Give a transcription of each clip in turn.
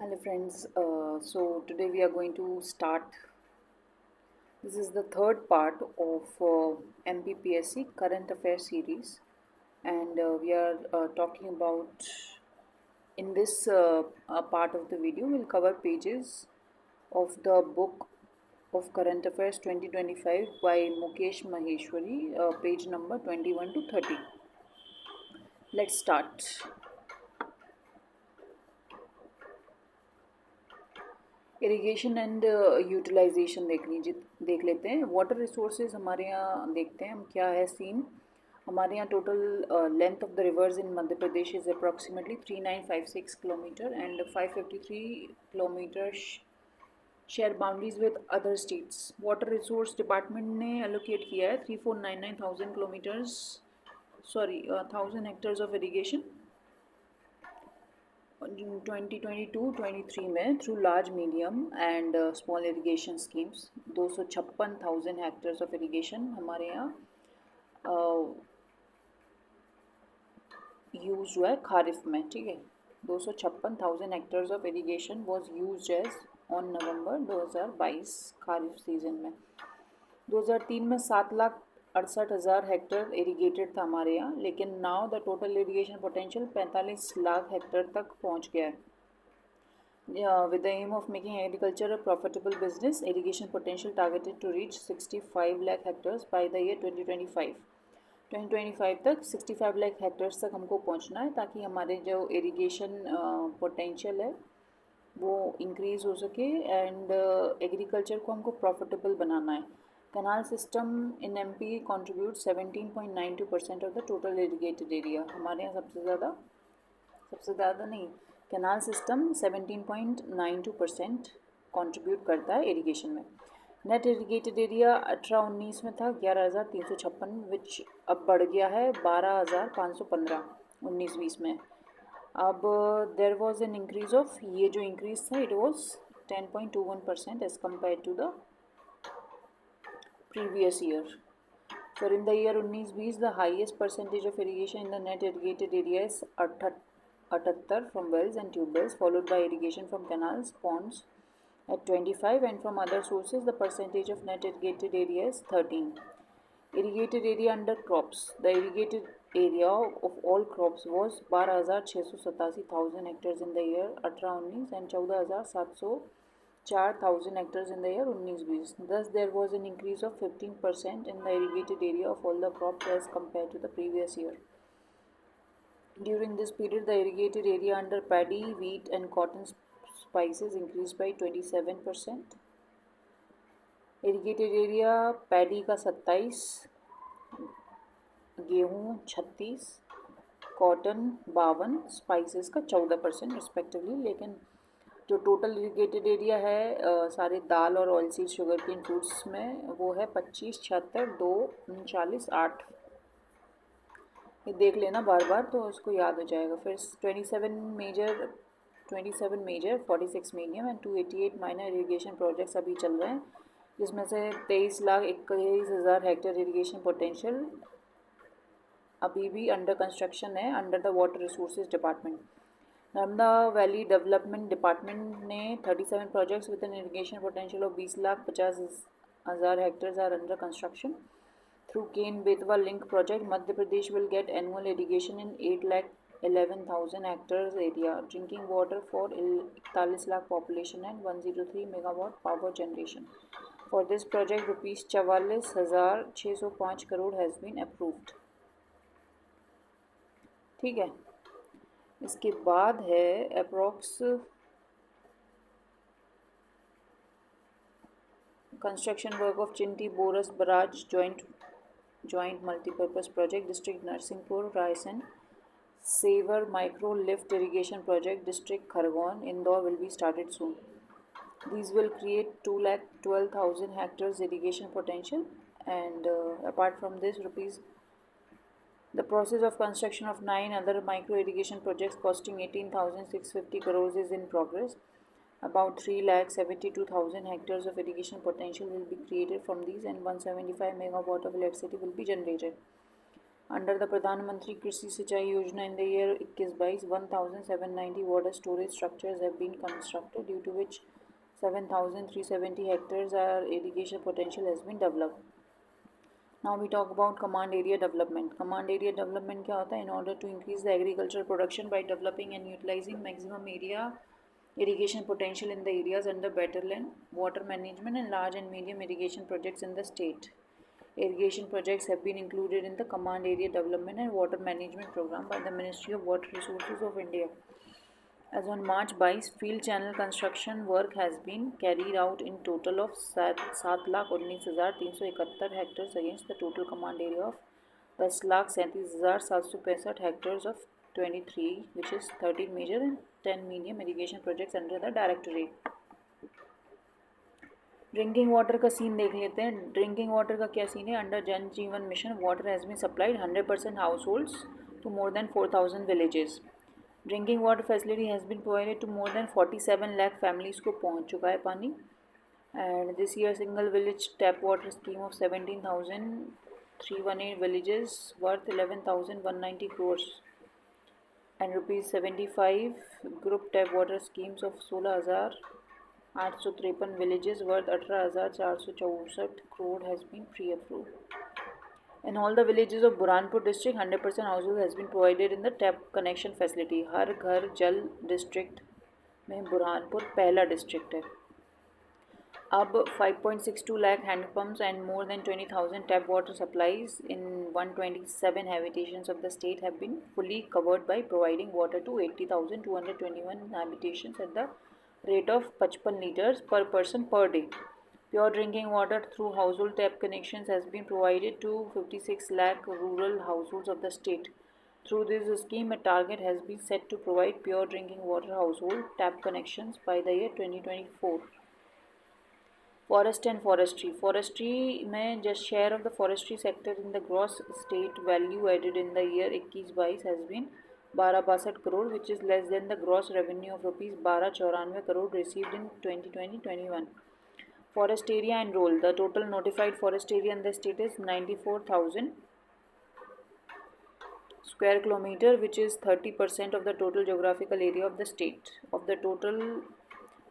Hello friends, so today we are going to start. This is the third part of MPPSC Current Affairs series, and we are talking about in this part of the video. We'll cover pages of the book of Current Affairs 2025 by Mukesh Maheshwari, page number 21 to 30. Let's start. Irrigation and utilisation देख लेते हैं. Water resources हमारे यहाँ देखते हैं हम क्या है सीन. हमारे यहाँ total length of the reverse in Madhya Pradesh is approximately 3956 kilometre and 553 kilometre share boundaries with other states. Water resource department ने एलोकेट किया है 3499,000 किलोमीटर्स 1000 हेक्टर्स ऑफ इरीगेशन 2022-23 में through large medium and small irrigation schemes 256,000 hectares of irrigation हमारे यहाँ use हुआ है खारिफ में. ठीक है, 256,000 hectares of irrigation was use as on November 2022 kharif season में. 2003 में 7,68,000 हेक्टर इरीगेटेड था हमारे यहाँ, लेकिन now the total irrigation potential 45 lakh Hector तक पहुँच गया है. With the aim of making agriculture a profitable business, irrigation potential targeted to reach 65 lakh hectares by the year 2025. 2025 तक 65 लाख हेक्टर्स तक हमको पहुंचना है ताकि हमारे जो इरिगेशन पोटेंशियल है वो इंक्रीज़ हो सके एंड एग्रीकल्चर को हमको प्रॉफिटेबल बनाना है. Canal system in MP contributes 17.92% of the total irrigated area. हमारे यहाँ सबसे ज़्यादा नहीं, कैनाल सिस्टम 17.92% कंट्रीब्यूट करता है इरिगेशन में. नेट इरीगेटेड एरिया 18-19 में था 11,356, विच अब बढ़ गया है 12,515 19-20 में. अब there was an increase of, ये जो इंक्रीज था it was 10.21% as compare to the previous year. For in the year 19-20, the highest percentage of irrigation in the net irrigated area is 78 from wells and tube wells, followed by irrigation from canals, ponds at 25, and from other sources the percentage of net irrigated area is 13. Irrigated area under crops. The irrigated area of all crops was 12,687 hectares in the year 18-19 and 14,704 hectares in the year 19-20. Thus, there was an increase of 15% in the irrigated area of all the crops as compared to the previous year. During this period, the irrigated area under paddy, wheat, and cotton spices increased by 27%. Irrigated area paddy का 27, गेहूँ 36, cotton 52, spices का 14% respectively. लेकिन जो total irrigated area है सारे दाल और oilseed sugarcane fruits में वो है 25, 76, 2, 39, 8. ये देख लेना बार बार तो उसको याद हो जाएगा. फिर 27 major 46 medium and 288 minor irrigation projects अभी चल रहे हैं, जिसमें से 23,21,000 हेक्टेयर इरीगेशन पोटेंशियल अभी भी अंडर कंस्ट्रक्शन है under the water resources department. Narmada valley development department ने 37 projects with an irrigation potential of 20,50,000 hectares are under construction. Through Ken-Betwa link project, Madhya Pradesh will get annual irrigation in 8,11,000 hectares area, drinking water for 41 lakh population and 103 megawatt power generation. For this project, rupees 44,605 crore has been approved. ठीक है, इसके बाद है approx construction work of Chinti Boras barrage joint multipurpose project district Narsinghpur Raisen. सेवर micro lift irrigation project district Khargone Indore will be started soon. These will create 2,12,000 hectares irrigation potential, and apart from this, the process of construction of 9 other micro irrigation projects costing 18,650 crores is in progress. About 3,72,000 hectares of irrigation potential will be created from these, and 175 megawatt of electricity will be generated. Under the Pradhan Mantri Krishi Sinchai Yojana in the year 21-22, 1,790 water storage structures have been constructed, due to which 7,370 hectares our irrigation potential has been developed. Now we talk about command area development. Command area development क्या होता है? In order to increase the agricultural production by developing and utilizing maximum area irrigation potential in the areas under better land, water management and large and medium irrigation projects in the state. Irrigation projects have been included in the Command Area Development and Water Management Program by the Ministry of Water Resources of India. As on March 22, field channel construction work has been carried out in total of 7,19,371 hectares against the total command area of 10,37,765 hectares of 23, which is 13 major and 10 medium irrigation projects under the directorate. Drinking water का scene देख लेते हैं. Drinking water का क्या scene है? Under Jal Jeevan mission water has been supplied 100% households to more than 4,000 villages. Drinking water facility has been provided to more than 47 lakh families को पहुंच चुका है पानी. And this year single village tap water scheme of 17,318 villages worth 11,190 crores and ₹75 group tap water schemes of 16,853 villages worth 18,464 crore has been pre-approved. In all the villages of Burhanpur district, 100% household has been provided in the tap connection facility. हर घर जल district में बुरहानपुर पहला district है. अब 5.62 lakh hand pumps and more than 20,000 tap water supplies in 127 habitations of the state have been fully covered by providing water to 80,221 habitations at the rate of 55 liters per person per day. Pure drinking water through household tap connections has been provided to 56 lakh rural households of the state. Through this scheme, a target has been set to provide pure drinking water household tap connections by the year 2024. Forest and forestry. Forestry में just share of the forestry sector in the gross state value added in the year 21-22 has been 1262 crore, which is less than the gross revenue of rupees 1294 crore received in 2020-21. Forest area and role. The total notified forest area in the state is 94,000 square kilometer, which is 30% of the total geographical area of the state. Of the total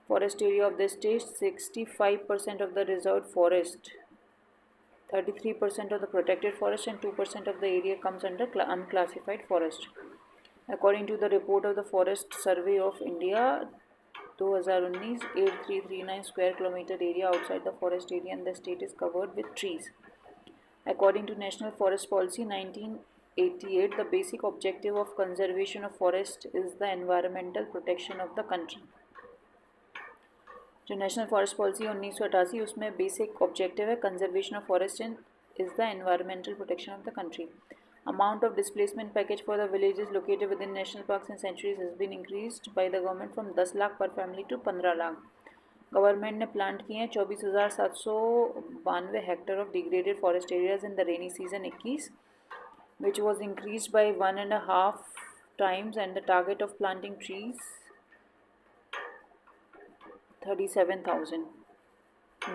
forest area of the state, 65% of the reserved forest, 33% of the protected forest and 2% of the area comes under unclassified forest. According to the report of the Forest Survey of India 2019, 8339 square kilometer area outside the forest area in the state is covered with trees. According to National Forest Policy 1988, the basic objective of conservation of forest is the environmental protection of the country. जो national forest policy 1988 उसमें basic objective है conservation of forest and is the environmental protection of the country. Amount of displacement package for the villages located within national parks and sanctuaries has been increased by the government from 10 lakh per family to 15 lakh. Government ने plant किए हैं 24,792 hectare of degraded forest areas in the rainy season 21, which was increased by 1.5 times, and the target of planting trees 37,000.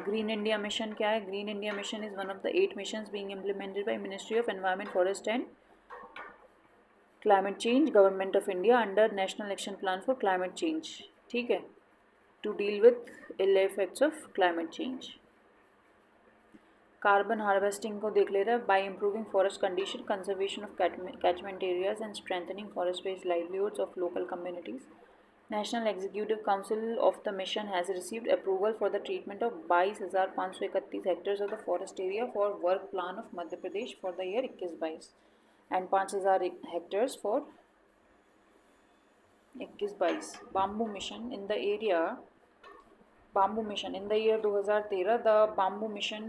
Green India Mission क्या है? Green India Mission is one of the 8 missions being implemented by Ministry of Environment, Forest and Climate Change, Government of India under National Action Plan for Climate Change. ठीक है, to deal with ill effects of climate change. Carbon harvesting को देख ले रहा है. By improving forest condition, conservation of catchment areas and strengthening forest based livelihoods of local communities, National Executive Council of the Mission has received approval for the treatment of 22,531 hectares of the forest area for work plan of Madhya Pradesh for the year 21-22 and 5,000 hectares for 21-22. Bamboo Mission in the area. Bamboo Mission in the year 2013, the Bamboo Mission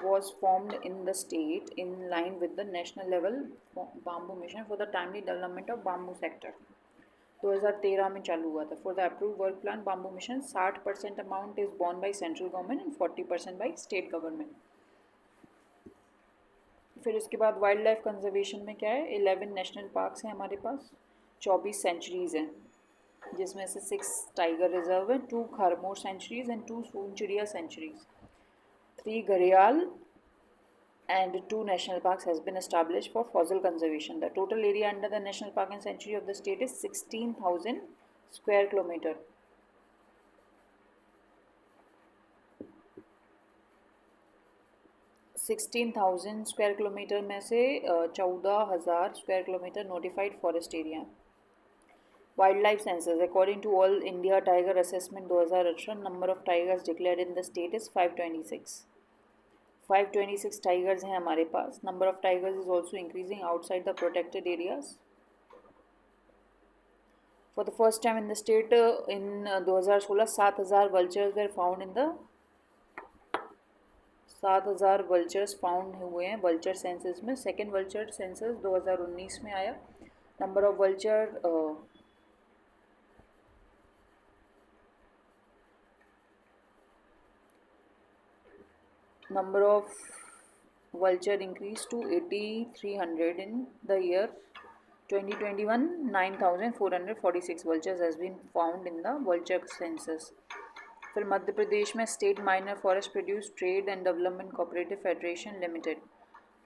was formed in the state in line with the national level Bamboo Mission for the timely development of bamboo sector. 2013 में चालू हुआ था. For the approve work plan bamboo mission 60% amount is born by central government and 40% by state government. फिर उसके बाद wild life conservation में क्या है? 11 नेशनल पार्क्स हैं हमारे पास, 24 सेंचुरीज़ हैं, जिसमें से 6 टाइगर रिजर्व हैं, 2 खारमोर सेंचुरीज़ एंड 2 सून चिड़िया सेंचुरीज़, 3 घड़ियाल and 2 national parks has been established for fossil conservation. The total area under the national park and sanctuary of the state is 16,000 square kilometer. 16,000 square kilometre में से 14,000 square kilometre notified forest area. Wild life census. According to all India tiger assessment 2018, number of tigers declared in the state is 526. 526 tigers हैं हमारे पास. Number of tigers is also increasing outside the protected areas. For the first time in the state in 2016 7,000 vultures were found in the 7,000 vultures found हुए हैं vulture census में. Second vulture census 2019 में आया. Number of vulture number of vulture increased to 8,300 in the year 2021. 9,446 vultures has been found in the vulture census. फिर मध्य प्रदेश में state minor forest produce trade and development cooperative federation limited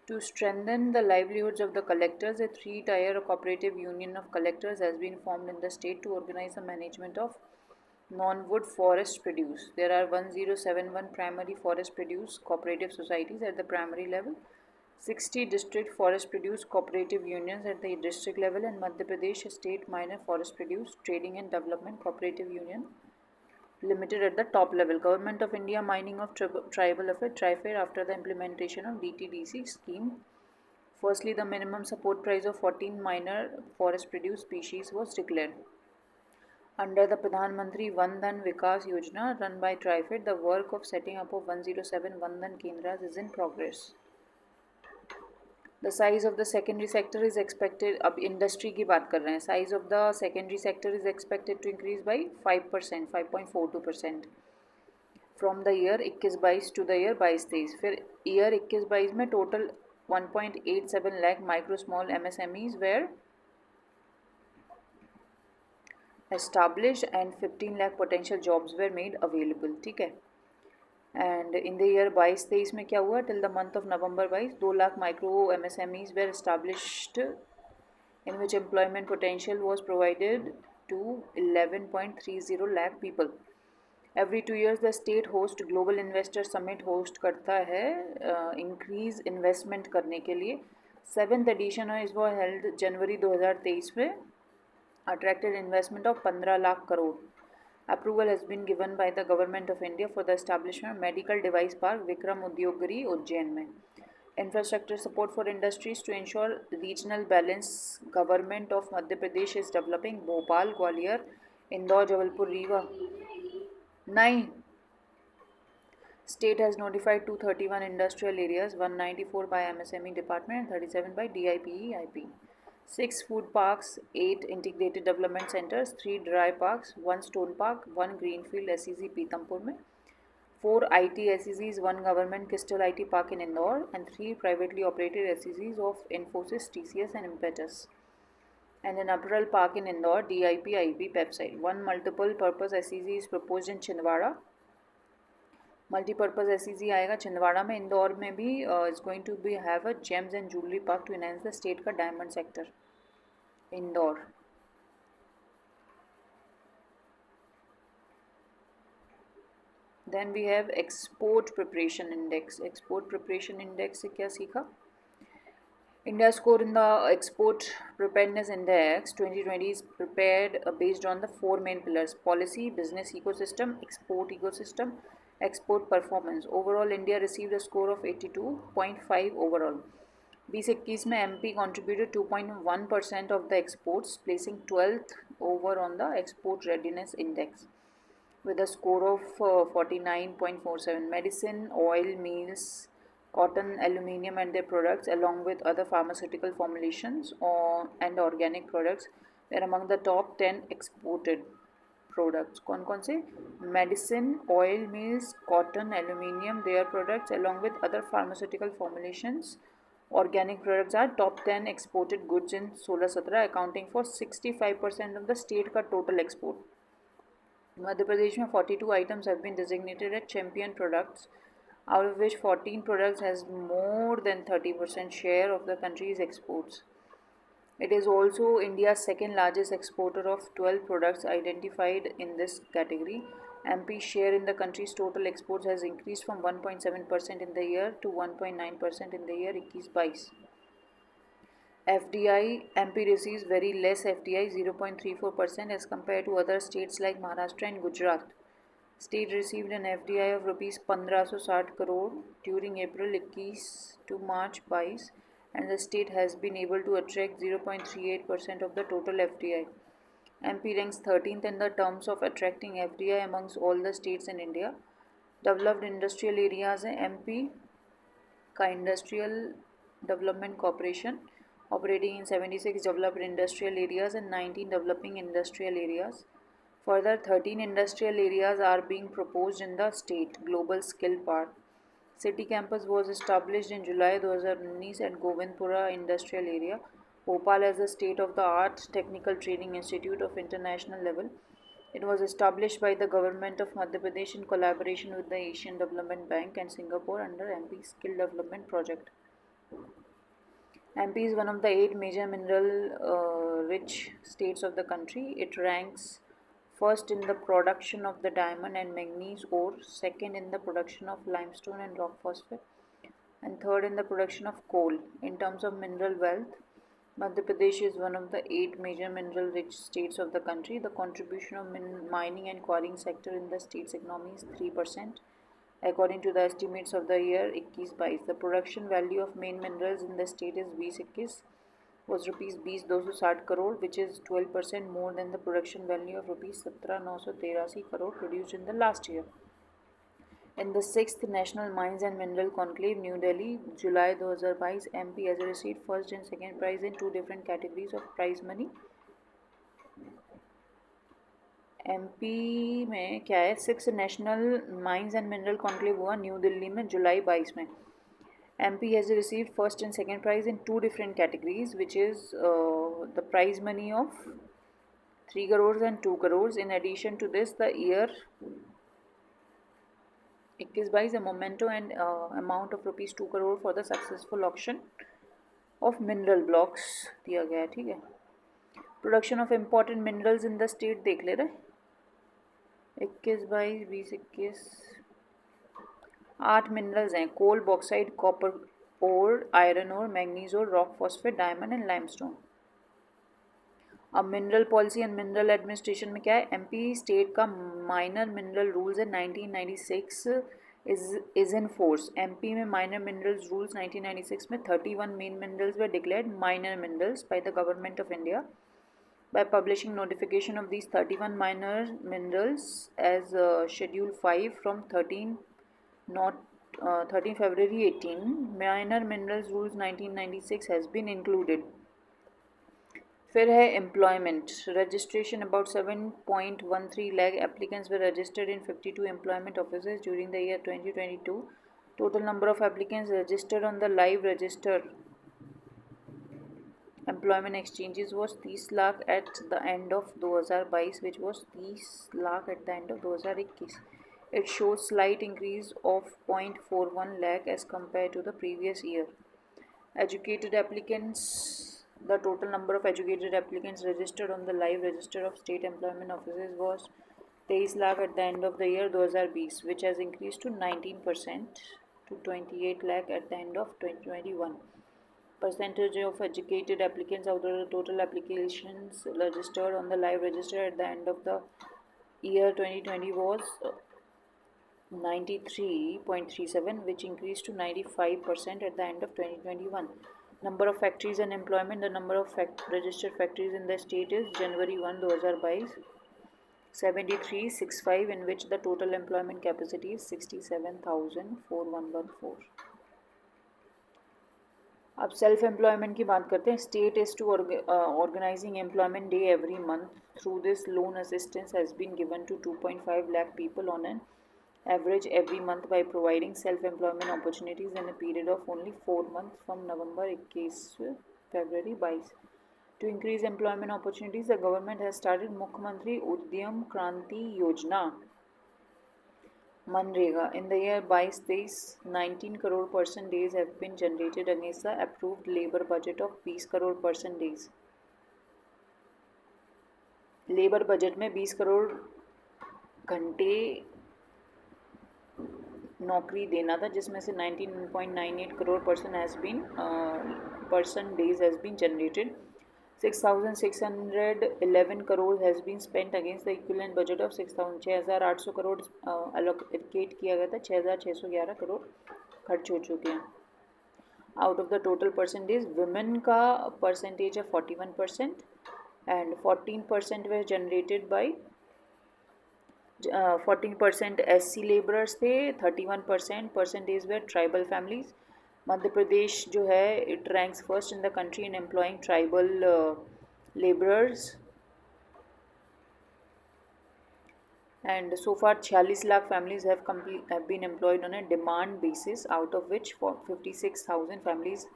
to strengthen the livelihoods of the collectors, a 3-tier cooperative union of collectors has been formed in the state to organize the management of non-wood forest produce. There are 1071 primary forest produce cooperative societies at the primary level, 60 district forest produce cooperative unions at the district level, and Madhya Pradesh State Minor Forest Produce Trading and Development Cooperative Union Limited at the top level. Government of India Mining of Tribal Affairs TriFair after the implementation of DTDC scheme. Firstly, the minimum support price of 14 minor forest produce species was declared. Under the Pradhan Mantri Vandhan Vikas Yojana run by TriFair, the work of setting up of 107 Vandhan Kendras is in progress. The size of the secondary sector is expected, अब industry की बात कर रहे हैं, size of the secondary sector is expected to increase by 5%, 5.42% from the year 21-22 to the year 22-23. फिर year 21-22 में total 1.87 lakh micro small MSMEs were established and 15 lakh potential jobs were made available. ठीक है. And in the year 22-23 में क्या हुआ? Till the month of November 2 lakh micro MSMEs were established in which employment potential was provided to 11.30 lakh people. Every 2 years the state host global investor summit host करता है increase investment करने के लिए. 7th edition is was held January 2023 में. Attracted investment of 15 lakh crore. Approval has been given by the Government of India for the establishment of Medical Device Park Vikram Udyoggiri Ujjain में. Infrastructure support for industries to ensure regional balance. Government of Madhya Pradesh is developing Bhopal, Gwalior, Indore, Jabalpur, Rewa. नहीं. State has notified 231 industrial areas, 194 by MSME department and 37 by DIPE-IP. 6 food parks, 8 integrated development centers, 3 dry parks, 1 stone park, 1 greenfield SEZ Pitampur में, 4 IT SEZs, 1 government Crystal IT park in Indore, and 3 privately operated SEZs of Infosys, TCS and Impetus, and an apparel park in Indore, DIP-IP website. 1 multiple purpose SEZ is proposed in Chindwara. Multipurpose SEZ आएगा छिंदवाड़ा में. इंदौर में भी is going to be have a gems and jewellery park to enhance the state का diamond sector. Indore. Then we have export preparation index. Export preparation index से क्या सीखा? India score in the Export Preparedness Index 2020 is prepared based on the 4 main pillars: policy, business ecosystem, export ecosystem, export performance. Overall, India received a score of 82.5 overall. 2021 में MP contributed 2.1% of the exports, placing 12th over on the Export Readiness Index with a score of 49.47. Medicine, oil, meals, cotton, aluminium and their products along with other pharmaceutical formulations and organic products were among the top 10 exported products. कौन कौन से? Medicine, oil, meals, cotton, aluminium, their products along with other pharmaceutical formulations, organic products are top 10 exported goods in 16-17, accounting for 65% of the state का total export. Madhya Pradesh में 42 items have been designated as champion products out of which 14 products has more than 30% share of the country's exports. It is also India's second largest exporter of 12 products identified in this category. MP's share in the country's total exports has increased from 1.7% in the year to 1.9% in the year 21-22. FDI, MP receives very less FDI, 0.34% as compared to other states like Maharashtra and Gujarat. State received an FDI of rupees 1560 crore during April 21 to March 22, and the state has been able to attract 0.38% of the total FDI. MP ranks 13th in the terms of attracting FDI amongst all the states in India. Developed industrial areas हैं MP का Industrial Development Corporation operating in 76 developed industrial areas and 19 developing industrial areas. Further, 13 industrial areas are being proposed in the state Global Skill Park. City campus was established in July 2019 at Govindpura Industrial Area. Bhopal as a state-of-the-art technical training institute of international level. It was established by the government of Madhya Pradesh in collaboration with the Asian Development Bank and Singapore under MP Skill Development Project. MP is one of the 8 major mineral rich states of the country. It ranks first in the production of the diamond and manganese ore, second in the production of limestone and rock phosphate, and third in the production of coal. In terms of mineral wealth, Madhya Pradesh is one of the 8 major mineral rich states of the country. The contribution of mining and quarrying sector in the state's economy is 3%. According to the estimates of the year 21-22, the production value of main minerals in the state is 20-21 was rupees 20,260 crore, which is 12% more than the production value of rupees 17,983 crore produced in the last year. In the 6th National Mines and Mineral Conclave, New Delhi, July 2022, MP has received first and second prize in 2 different categories of prize money. MP में क्या है 6 national mines and mineral conclave हुआ new Delhi में जुलाई 22 में. MP has received first and second prize in 2 different categories, which is the prize money of 3 crores and 2 crores. In addition to this, the year 21-22 a memento and amount of rupees 2 crore for the successful auction of mineral blocks दिया गया है. ठीक है. Production of important minerals in the state देख ले रहे. 21-22-20-21 8 minerals हैं. Coal, bauxite, copper ore, iron ore, manganese ore, rock phosphate, diamond and limestone. अब mineral policy and mineral administration में क्या है. MP स्टेट का माइनर मिनरल रूल्स है 1996 is in force. MP में minor minerals rules 1996 में 31 main minerals were declared minor minerals by the government of India. By publishing notification of these 31 minor minerals as Schedule 5 from 13 February 18, minor minerals rules 1996 has been included. फिर है employment registration. About 7.13 lakh applicants were registered in 52 employment offices during the year 2022. Total number of applicants registered on the live register employment exchanges was 30 lakh at the end of 2022, which was 30 lakh at the end of 2021. It shows slight increase of 0.41 lakh as compared to the previous year. Educated applicants. The total number of educated applicants registered on the live register of state employment offices was 23 lakh at the end of the year 2020, which has increased to 19% to 28 lakh at the end of 2021. Percentage of educated applicants out of the total applications registered on the live register at the end of the year 2020 was 93.37, which increased to 95% at the end of 2021. Number of factories and employment. The number of registered factories in the state is January 1, 2022, 7365, in which the total employment capacity is 67,4114. अब self employment की बात करते हैं. State is to organising employment day every month. Through this loan assistance has been given to 2.5 lakh people on an average every month by providing self-employment opportunities in a period of only 4 months from November 21 to February 22. To increase employment opportunities, the government has started Mukhyamantri Udyam Kranti Yojana, MNREGA in the year 22-23 19 crore person days have been generated against the approved labor budget of 20 crore person days. Labour budget में 20 करोड़ घंटे नौकरी देना था, जिसमें से 19.98 crore person days has been generated. 6,611 crore has been spent against the equivalent budget of 6,800 crore allocate किया गया था. 6,611 करोड़ खर्च हो चुके हैं. Out of the total percentage women का परसेंटेज है 41% and 14% were generated by 14% SC laborers थे, 31% percentage were tribal families. Madhya Pradesh जो है it ranks first in the country in employing tribal laborers. And so far 46 lakh families have been employed on a demand basis, out of which 56,000 families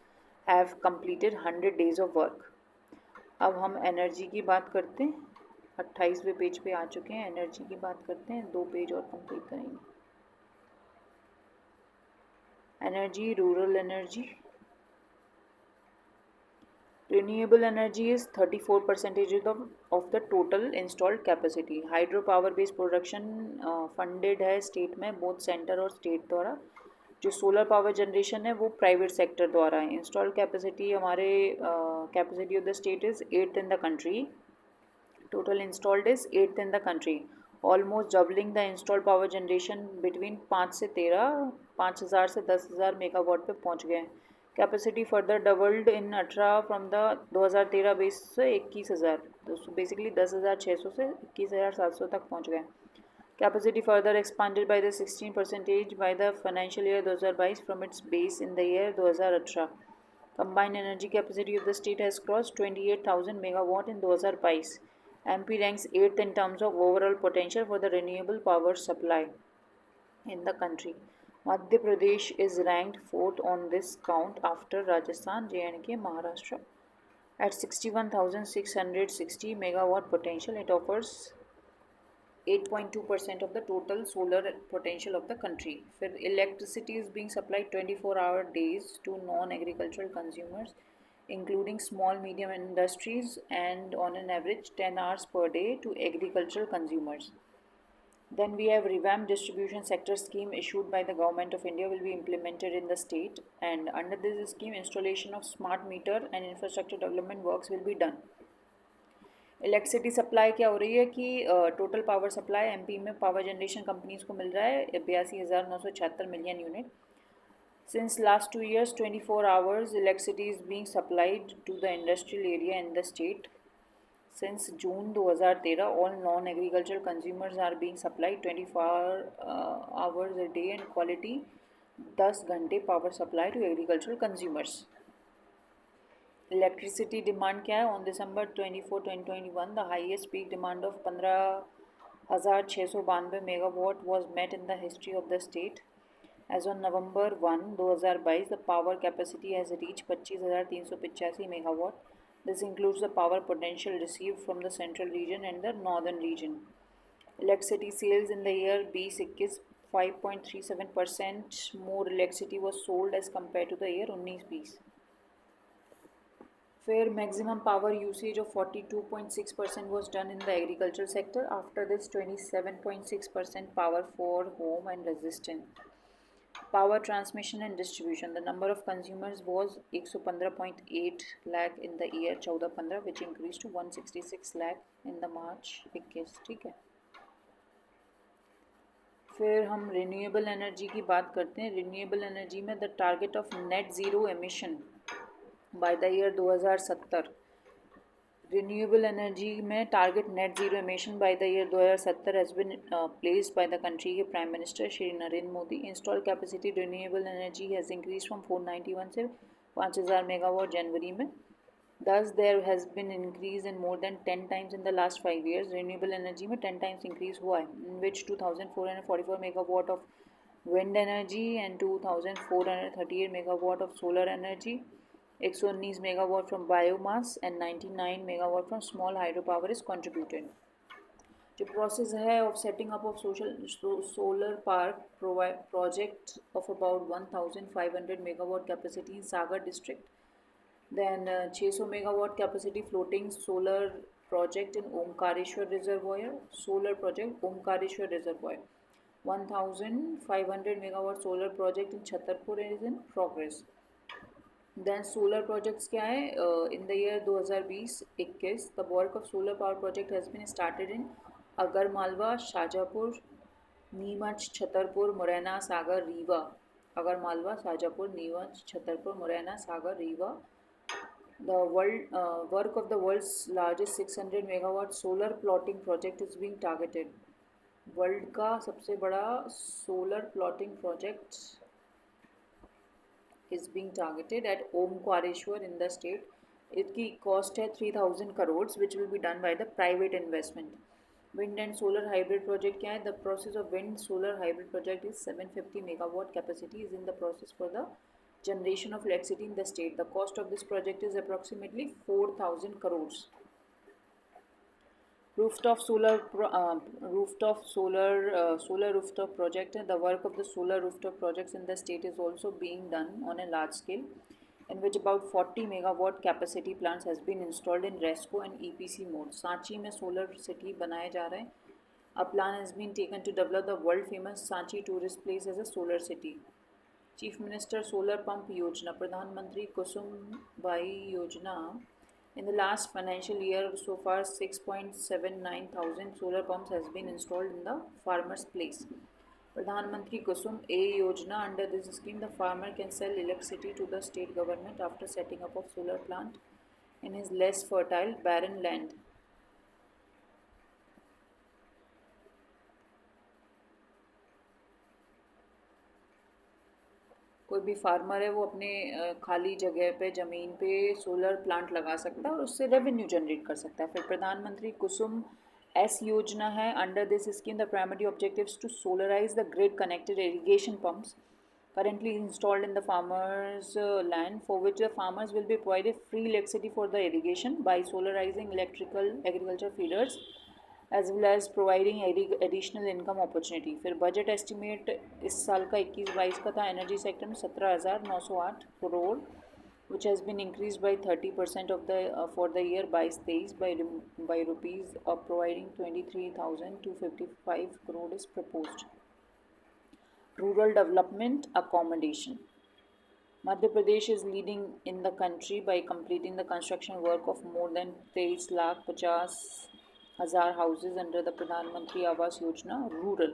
have completed 100 days of work. अब हम energy की बात करते हैं. 28वें page पे आ चुके हैं. Energy की बात करते हैं, 2 पेज और कंप्लीट करेंगे. Energy, rural energy. Renewable energy is 34% of the total installed capacity. Hydro power based production funded है स्टेट में, बोथ सेंटर और स्टेट द्वारा. जो सोलर पावर जनरेशन है वो प्राइवेट सेक्टर द्वारा है. इंस्टॉल्ड कैपेसिटी हमारे capacity of the state is 8th in the country. Total installed is 8th in the country. Almost doubling the installed power generation between 5 से 13, 5,000 से 10,000 megawatt पे पहुंच गए. Capacity further doubled in 18 from the 2013 base से 21,000, तो basically 10,600 से 21,700 तक पहुंच गए. Capacity further expanded by the 16% by the financial year 2022 from its base in the year 2018. Combined energy capacity of the state has crossed 28,000 megawatt in 2022. MP ranks 8th in terms of overall potential for the renewable power supply in the country. Madhya Pradesh is ranked 4th on this count after Rajasthan, J&K, Maharashtra. At 61,660 megawatt potential, it offers 8.2% of the total solar potential of the country. फिर electricity is being supplied 24-hour days to non-agricultural consumers, including small medium industries, and on an average 10 hours per day to agricultural consumers. Then we have revamped distribution sector scheme issued by the government of India will be implemented in the state, and under this scheme installation of smart meter and infrastructure development works will be done. Electricity supply क्या हो रही है कि total power supply MP में power generation companies को मिल रहा है 82,976 million unit. Since last 2 years 24 hours electricity is being supplied to the industrial area in the state. Since June 2013 all non-agricultural consumers are being supplied 24 hours a day and quality 10 घंटे power supply to agricultural consumers. Electricity demand क्या है? On December 24, 2021 the highest peak demand of 15,692 megawatt was met in the history of the state. As on November 1, 2022 the power capacity has reach 25,385 megawatt. This includes the power potential received from the central region and the northern region. Electricity sales in the year 2021 5.37% more electricity was sold as compared to the year 1920. Where maximum power usage of 42.6% was done in the agricultural sector. After this 27.6% power for home and residence. Power transmission and distribution. The number of consumers was 115.8 lakh in the year 14-15, which increased to 166 lakh in the March 21. ठीक है. फिर हम renewable energy की बात करते हैं. Renewable energy में the target of net zero emission by the year 2070. Renewable energy में target net zero emission by the year 2070 has been placed by the country के prime minister Shri Narendra Modi. Install capacity renewable energy has increase from 491 से 5,000 megawatt जनवरी में. Thus, there has been increase in more than 10 times in the last 5 years. Renewable energy में 10 times increase हुआ है, in which 2,444 megawatt of wind energy and 2,438 megawatt of solar energy, 119 megawatt from biomass and 99 megawatt from small hydropower is contributed. जो process है of setting up of solar park project of about 1500 megawatt capacity in Sagar district. Then 600 megawatt capacity floating solar project in Omkareshwar Reservoir. Solar project Omkareshwar Reservoir. 1500 megawatt solar project in Chhatarpur is in progress. Then solar projects क्या है? In the year 2020-21 the work of solar power project has been started in Agarmalwa, Shajapur, Neemuch, Chhatarpur, Morena, Sagar, Rewa. Agarmalwa, Shajapur, Neemuch, Chhatarpur, Morena, Sagar, Rewa. The work of the world's largest 600 megawatt solar plotting project is being targeted. World का सबसे बड़ा solar plotting project is being targeted at Omkareshwar in the state. इसकी cost है 3000 crores which will be done by the private investment. Wind and solar hybrid project क्या है? The process of wind solar hybrid project is 750 megawatt capacity is in the process for the generation of electricity in the state. The cost of this project is approximately 4000 crores. Solar rooftop project. The work of the solar rooftop projects in the state is also being done on a large scale, in which about 40 megawatt capacity plants has been installed in RESCO and EPC mode. Sanchi में solar city बनाया जा रहा है. A plan has been taken to develop the world famous Sanchi tourist place as a solar city. Chief Minister Solar Pump Yojana, Pradhan Kusum Bai Yojana. In the last financial year, so far 6.79 thousand solar pumps has been installed in the farmer's place. Pradhan Mantri Kusum A Yojana. Under this scheme, the farmer can sell electricity to the state government after setting up of solar plant in his less fertile, barren land. कोई भी farmer है वो अपने खाली जगह पे ज़मीन पे सोलर प्लांट लगा सकता है और उससे रेवेन्यू जनरेट कर सकता है. फिर प्रधानमंत्री कुसुम एस योजना है. Under this scheme the primary objectives to solarise the grid connected irrigation pumps currently installed in the farmers land, for which the farmers will be provided free electricity for the irrigation by solarizing electrical agriculture feeders as well as providing additional income opportunity. फिर budget estimate इस साल का 21-22 का था energy sector में 17,908 crore which has been increased by 30% of the for the year 22-23 by rupees of providing 23,255 crore is proposed. Rural development accommodation. Madhya Pradesh is leading in the country by completing the construction work of more than 23,50,000 houses under the Pradhan Mantri Awas Yojana Rural.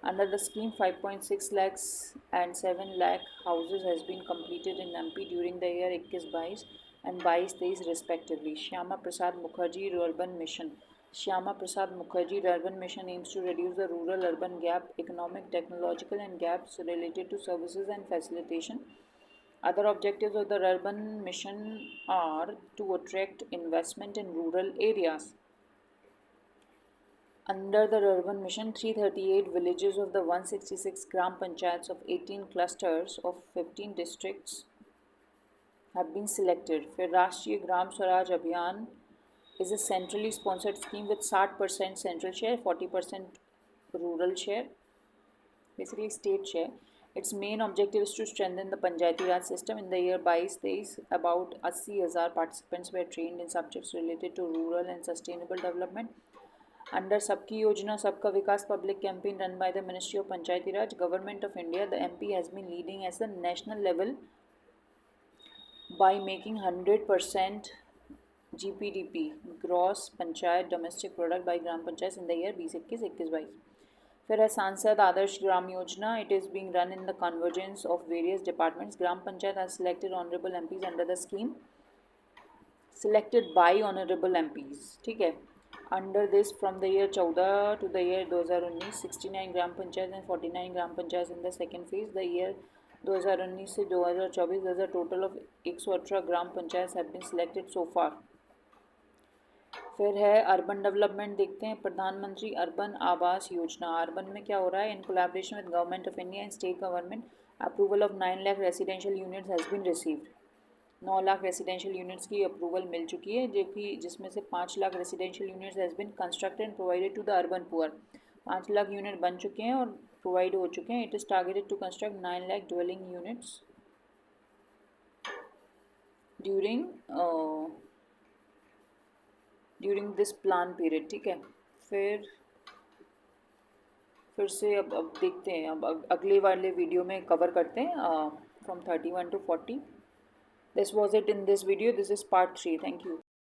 Under the scheme, 5.6 lakhs and 7 lakh houses has been completed in MP during the year 21-22 and 22-23 respectively. Shyama Prasad Mukherjee Urban Mission. Shyama Prasad Mukherjee Urban Mission aims to reduce the rural-urban gap, economic, technological and gaps related to services and facilitation. Other objectives of the urban mission are to attract investment in rural areas. Under the urban mission, 338 villages of the 166 gram panchayats of 18 clusters of 15 districts have been selected. फिर राष्ट्रीय Gram Swaraj Abhiyan is a centrally sponsored scheme with 60% central share, 40% rural share, basically state share. Its main objective is to strengthen the Panchayati Raj system. In the year 22-23, about 80,000 participants were trained in subjects related to rural and sustainable development. Under Sabki Yojana, Sabka Vikas public campaign run by the Ministry of Panchayati Raj, Government of India, the MP has been leading as the national level by making 100% GPDP gross panchayat domestic product by gram panchayat in the year 2021-22. फिर है सांसद Adarsh Gram Yojana. It is being run in the convergence of various departments. Gram panchayat has selected honorable MPs under the scheme selected by honorable MPs. ठीक है. Under this, from the year 14 to the year 2019, 69 gram panchayat and 49 gram panchayat in the second phase. The year 2019 से 2024 there's a total of 118 gram panchayat have been selected so far. फिर है urban development. देखते हैं प्रधानमंत्री urban Awas Yojana. Urban में क्या हो रहा है? In collaboration with government of India and state government, approval of 9 lakh residential units has been received. 9 lakh residential units की अप्रूवल मिल चुकी है, जो कि जिसमें से 5 lakh residential units has been constructed and provided to the urban poor. 5 lakh unit बन चुके हैं और प्रोवाइड हो चुके हैं। It is targeted to construct 9 lakh dwelling units during this plan period. ठीक है, फिर से अब देखते हैं, अब अगले वाले वीडियो में कवर करते हैं from 31 to 40. This was it in this video. This is part 3. Thank you.